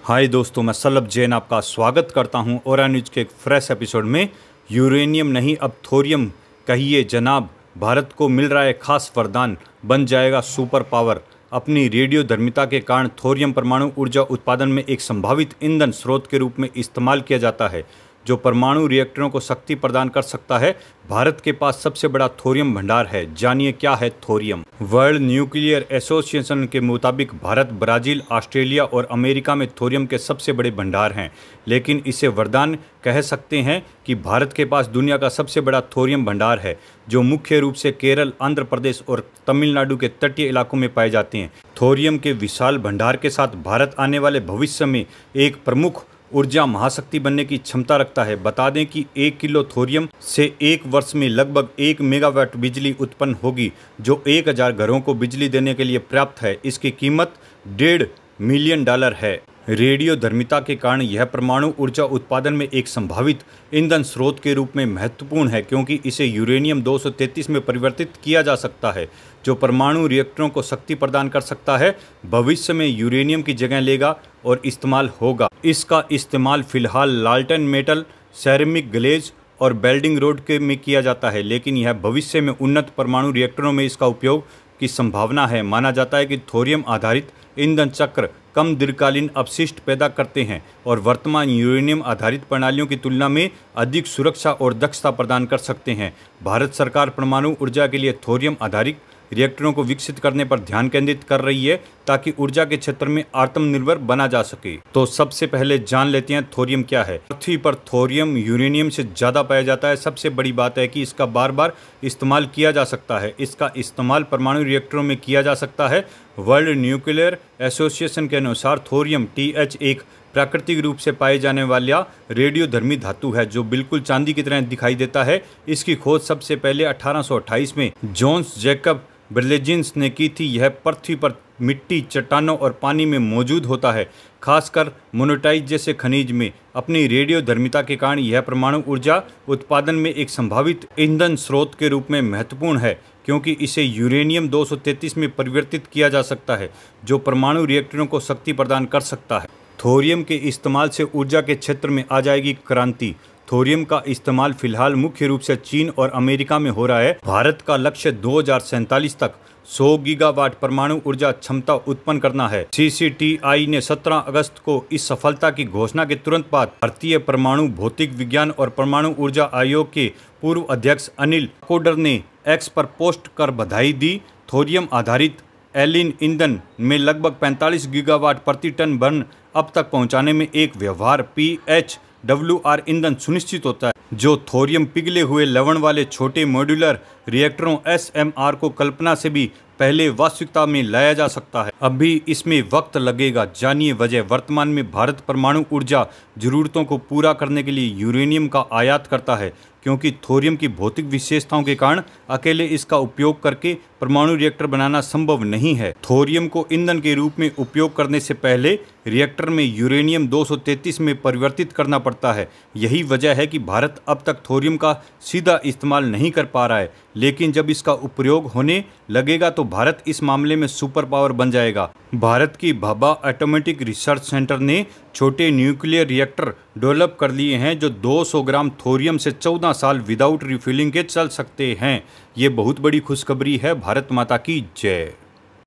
हाय दोस्तों, मैं सल्लभ जैन आपका स्वागत करता हूं ओरा न्यूज़ के एक फ्रेश एपिसोड में। यूरेनियम नहीं अब थोरियम कहिए जनाब, भारत को मिल रहा है खास वरदान, बन जाएगा सुपर पावर। अपनी रेडियोधर्मिता के कारण थोरियम परमाणु ऊर्जा उत्पादन में एक संभावित ईंधन स्रोत के रूप में इस्तेमाल किया जाता है, जो परमाणु रिएक्टरों को शक्ति प्रदान कर सकता है। भारत के पास सबसे बड़ा थोरियम भंडार है। जानिए क्या है थोरियम। वर्ल्ड न्यूक्लियर एसोसिएशन के मुताबिक भारत, ब्राज़ील, ऑस्ट्रेलिया और अमेरिका में थोरियम के सबसे बड़े भंडार हैं, लेकिन इसे वरदान कह सकते हैं कि भारत के पास दुनिया का सबसे बड़ा थोरियम भंडार है, जो मुख्य रूप से केरल, आंध्र प्रदेश और तमिलनाडु के तटीय इलाकों में पाए जाते हैं। थोरियम के विशाल भंडार के साथ भारत आने वाले भविष्य में एक प्रमुख ऊर्जा महाशक्ति बनने की क्षमता रखता है। बता दें कि 1 किलो थोरियम से एक वर्ष में लगभग 1 मेगावाट बिजली उत्पन्न होगी, जो 1000 घरों को बिजली देने के लिए पर्याप्त है। इसकी कीमत $1.5 मिलियन है। रेडियोधर्मिता के कारण यह परमाणु ऊर्जा उत्पादन में एक संभावित ईंधन स्रोत के रूप में महत्वपूर्ण है, क्योंकि इसे यूरेनियम 233 में परिवर्तित किया जा सकता है, जो परमाणु रिएक्टरों को शक्ति प्रदान कर सकता है। भविष्य में यूरेनियम की जगह लेगा और इस्तेमाल होगा। इसका इस्तेमाल फिलहाल लाल्टेन मेटल, सेरेमिक ग्लेज और वेल्डिंग रोड के में किया जाता है, लेकिन यह भविष्य में उन्नत परमाणु रिएक्टरों में इसका उपयोग की संभावना है। माना जाता है कि थोरियम आधारित ईंधन चक्र कम दीर्घकालीन अपशिष्ट पैदा करते हैं और वर्तमान यूरेनियम आधारित प्रणालियों की तुलना में अधिक सुरक्षा और दक्षता प्रदान कर सकते हैं। भारत सरकार परमाणु ऊर्जा के लिए थोरियम आधारित रिएक्टरों को विकसित करने पर ध्यान केंद्रित कर रही है, ताकि ऊर्जा के क्षेत्र में आत्मनिर्भर बना जा सके। तो सबसे पहले जान लेते हैं थोरियम क्या है। पृथ्वी पर थोरियम यूरेनियम से ज़्यादा पाया जाता है। सबसे बड़ी बात है कि इसका बार बार इस्तेमाल किया जा सकता है। इसका इस्तेमाल परमाणु रिएक्टरों में किया जा सकता है। वर्ल्ड न्यूक्लियर एसोसिएशन के अनुसार थोरियम TH एक प्राकृतिक रूप से पाए जाने वाला रेडियोधर्मी धातु है, जो बिल्कुल चांदी की तरह दिखाई देता है। इसकी खोज सबसे पहले 1828 में जोन्स जैकब बर्लेजिन्स ने की थी। यह पृथ्वी पर मिट्टी, चट्टानों और पानी में मौजूद होता है, खासकर मोनेटाइट जैसे खनिज में। अपनी रेडियोधर्मिता के कारण यह परमाणु ऊर्जा उत्पादन में एक संभावित ईंधन स्रोत के रूप में महत्वपूर्ण है, क्योंकि इसे यूरेनियम 233 में परिवर्तित किया जा सकता है, जो परमाणु रिएक्टरों को शक्ति प्रदान कर सकता है। थोरियम के इस्तेमाल से ऊर्जा के क्षेत्र में आ जाएगी क्रांति। थोरियम का इस्तेमाल फिलहाल मुख्य रूप से चीन और अमेरिका में हो रहा है। भारत का लक्ष्य 2047 तक 100 गीगावाट परमाणु ऊर्जा क्षमता उत्पन्न करना है। CCTI ने 17 अगस्त को इस सफलता की घोषणा के तुरंत बाद भारतीय परमाणु भौतिक विज्ञान और परमाणु ऊर्जा आयोग के पूर्व अध्यक्ष अनिल कोडर ने X पर पोस्ट कर बधाई दी। थोरियम आधारित एलिन ईंधन में लगभग 45 गीगावाट प्रति टन बर्न अब तक पहुंचाने में एक व्यवहार PHWR ईंधन सुनिश्चित होता है, जो थोरियम पिघले हुए लवण वाले छोटे मॉड्यूलर रिएक्टरों SMR को कल्पना से भी पहले वास्तविकता में लाया जा सकता है। अभी इसमें वक्त लगेगा। जानिए वजह। वर्तमान में भारत परमाणु ऊर्जा जरूरतों को पूरा करने के लिए यूरेनियम का आयात करता है, क्योंकि थोरियम की भौतिक विशेषताओं के कारण अकेले इसका उपयोग करके परमाणु रिएक्टर बनाना संभव नहीं है। थोरियम को ईंधन के रूप में उपयोग करने से पहले रिएक्टर में यूरेनियम 233 में परिवर्तित करना पड़ता है। यही वजह है कि भारत अब तक थोरियम का सीधा इस्तेमाल नहीं कर पा रहा है, लेकिन जब इसका उपयोग होने लगेगा तो भारत इस मामले में सुपर पावर बन जाएगा। भारत की भाभा एटॉमिक रिसर्च सेंटर ने छोटे न्यूक्लियर रिएक्टर डेवलप कर लिए हैं, जो 200 ग्राम थोरियम से 14 साल विदाउट रिफिलिंग के चल सकते हैं। ये बहुत बड़ी खुशखबरी है। भारत माता की जय।